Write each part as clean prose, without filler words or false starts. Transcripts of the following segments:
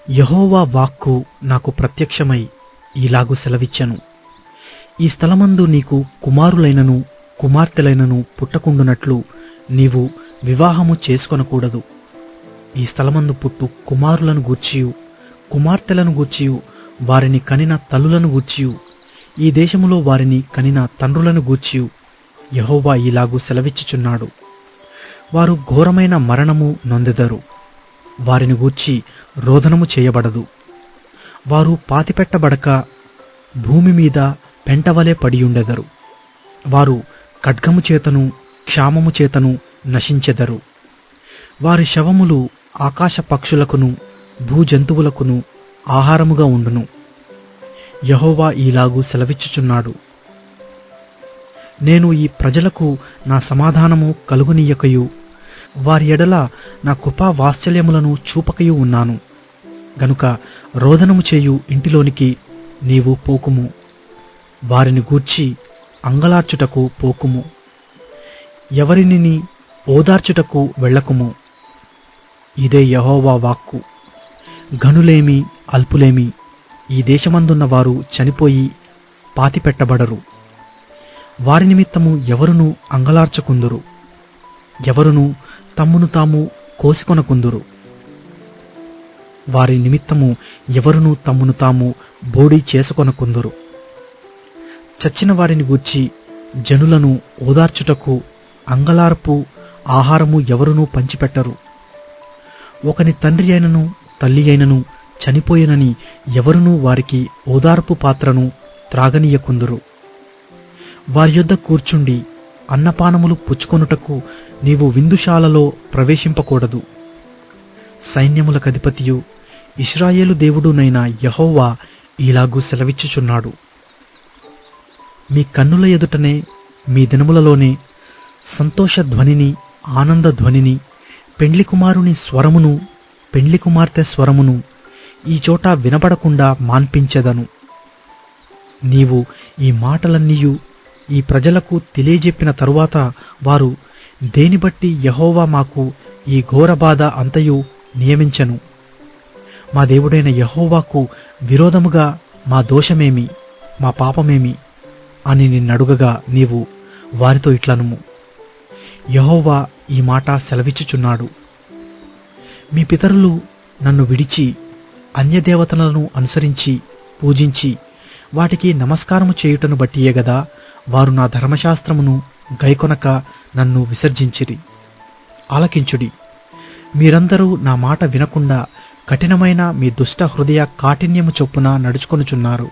యెహోవా వాక్కు నాకు ప్రత్యక్షమై ఇలాగు సెలవిచ్చెను. ఈ స్థలమందు నీకు కుమారులైనను కుమార్తెలైనను పుట్టకుండునట్లు నీవు వివాహము చేసుకొనకూడదు. ఈ స్థలమందు పుట్టు కుమారులను గూర్చియు కుమార్తెలను గూర్చియు వారిని కనిన తల్లులను గూర్చియు ఈ దేశములో వారిని కనిన తండ్రులను గూర్చియు యెహోవా ఇలాగు సెలవిచ్చుచున్నాడు. వారు ఘోరమైన మరణము నొందెదరు. వారిని గూర్చి రోదనము చేయబడదు. వారు పాతిపెట్టబడక భూమి మీద పెంటవలే పడియుండెదరు. వారు ఖడ్గము చేతను క్షామము చేతను నశించెదరు. వారి శవములు ఆకాశ పక్షులకును భూజంతువులకును ఆహారముగా ఉండును. యెహోవా ఈలాగు సెలవిచ్చుచున్నాడు. నేను ఈ ప్రజలకు నా సమాధానము కలుగునీయకయు వారి ఎడల నా కృపా వాత్సల్యములను చూపకయు ఉన్నాను. గనుక రోదనము చేయు ఇంటిలోనికి నీవు పోకుము. వారిని గూర్చి అంగలార్చుటకు పోకుము. ఎవరిని ఓదార్చుటకు వెళ్ళకుము. ఇదే యెహోవా వాక్కు. ఘనులేమి అల్పులేమి ఈ దేశమందున్న వారు చనిపోయి పాతిపెట్టబడరు. వారి నిమిత్తము ఎవరును అంగలార్చకుందురు. ఎవరును తమ్మును తాము కోసికొనకుందురు. వారి నిమిత్తము ఎవరును తమ్మును తాము బోడీ చేసుకొనకుందురు. చచ్చిన వారిని గూర్చి జనులను ఓదార్చుటకు అంగలార్పు ఆహారము ఎవరునూ పంచిపెట్టరు. ఒకని తండ్రి అయినను తల్లి అయినను చనిపోయినని ఎవరునూ వారికి ఓదార్పు పాత్రను త్రాగనీయకుందురు. వారి యొద్ద కూర్చుండి అన్నపానములు పుచ్చుకొనుటకు నీవు విందుశాలలో ప్రవేశింపకూడదు. సైన్యములకధిపతియు ఇశ్రాయేలు దేవుడునైన యెహోవా ఇలాగూ సెలవిచ్చుచున్నాడు. మీ కన్నుల ఎదుటనే మీ దినములలోనే సంతోషధ్వనిని ఆనందధ్వనిని పెండ్లి కుమారుని స్వరమును పెండ్లి కుమార్తె స్వరమును ఈ చోట వినబడకుండా మాన్పించెదను. నీవు ఈ మాటలన్నీయు ఈ ప్రజలకు తెలియజెప్పిన తరువాత వారు దేని బట్టి యెహోవా మాకు ఈ ఘోర బాధ అంతయు నియమించెను, మా దేవుడైన యెహోవాకు విరోధముగా మా దోషమేమి మా పాపమేమి అని నిన్నడుగగా నీవు వారితో ఇట్లనుము. యెహోవా ఈ మాట సెలవిచ్చుచున్నాడు. మీ పితరులు నన్ను విడిచి అన్యదేవతలను అనుసరించి పూజించి వాటికి నమస్కారము చేయుటను బట్టియే గదా వారు నా ధర్మశాస్త్రమును గైకొనక నన్ను విసర్జించిరి. ఆలకించుడి. మీరందరూ నా మాట వినకుండా కఠినమైన మీ దుష్ట హృదయ కాఠిన్యము చొప్పున నడుచుకొనుచున్నారు.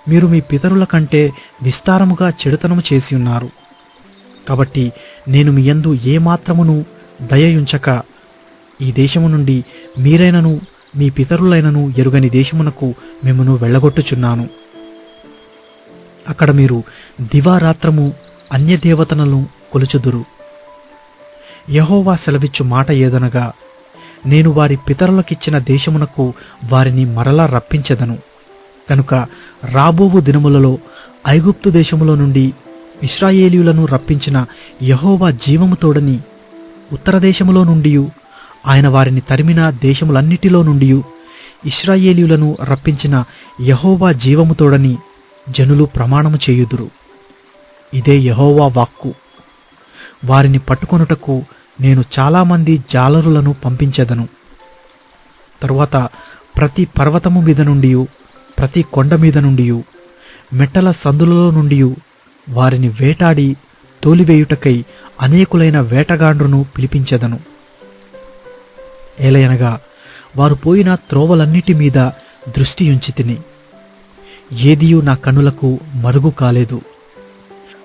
మీరు మీ పితరుల కంటే విస్తారముగా చెడుతనము చేసియున్నారు. కాబట్టి నేను మీ యందు ఏమాత్రమును దయయుంచక ఈ దేశము నుండి మీరైనను మీ పితరులైనను ఎరుగని దేశమునకు మిమ్మును వెళ్ళగొట్టుచున్నాను. అక్కడ మీరు దివారాత్రము అన్యదేవతలను కొలుచుదురు. యెహోవా సెలవిచ్చు మాట ఏదనగా, నేను వారి పితరులకిచ్చిన దేశమునకు వారిని మరలా రప్పించెదను. కనుక రాబోవు దినములలో ఐగుప్తు దేశములో నుండి ఇశ్రాయేలీయులను రప్పించిన యెహోవా జీవము తోడని ఉత్తర దేశములో నుండియు ఆయన వారిని తరిమిన దేశములన్నిటిలో నుండియు ఇశ్రాయేలీయులను రప్పించిన యెహోవా జీవము తోడని జనులు ప్రమాణము చేయుదురు. ఇదే యెహోవా వాక్కు. వారిని పట్టుకొనుటకు నేను చాలామంది జాలరులను పంపించెదను. తరువాత ప్రతి పర్వతము మీద నుండియు ప్రతి కొండ మీద నుండియు మెట్టల సందులలో నుండియు వారిని వేటాడి తోలివేయుటకై అనేకులైన వేటగాండ్రును పిలిపించెదను. ఏలయనగా వారు పోయిన త్రోవలన్నిటి మీద దృష్టి ఉంచితిని. ఏదియు నా కన్నులకు మరుగు కాలేదు.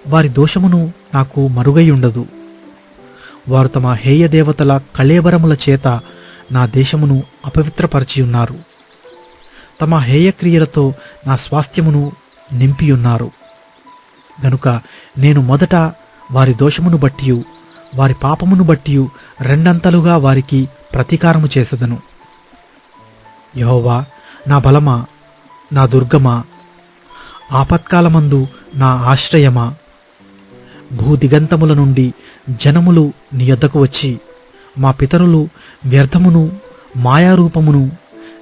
వారి దోషమును నాకు మరుగై ఉండదు. వారు తమ హేయ దేవతల కళేబరముల చేత నా దేశమును అపవిత్రపరచియున్నారు. తమ హేయక్రియలతో నా స్వాస్థ్యమును నింపియున్నారు. గనుక నేను మొదట వారి దోషమును బట్టియు వారి పాపమును బట్టియు రెండంతలుగా వారికి ప్రతీకారము చేసెదను. యెహోవా నా బలమా, నా దుర్గమా, ఆపత్కాలమందు నా ఆశ్రయమా, భూదిగంతముల నుండి జనములు నీ యొద్దకు వచ్చి మా పితరులు వ్యర్థమును మాయారూపమును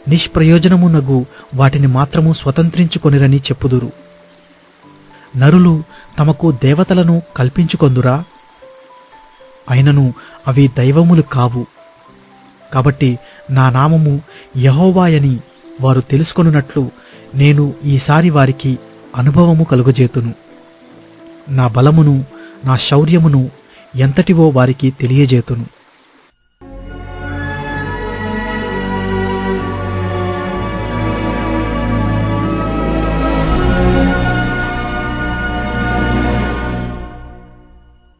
నిష్ప్రయోజనమునగు వాటిని మాత్రము స్వతంత్రించుకొనిరని చెప్పుదురు. నరులు తమకు దేవతలను కల్పించుకొందురా? అయినను అవి దైవములు కావు. కాబట్టి నా నామము యెహోవాయని వారు తెలుసుకొనున్నట్లు నేను ఈసారి వారికి అనుభవము కలుగజేతును. నా బలమును నా శౌర్యమును ఎంతటివో వారికి తెలియజేతును.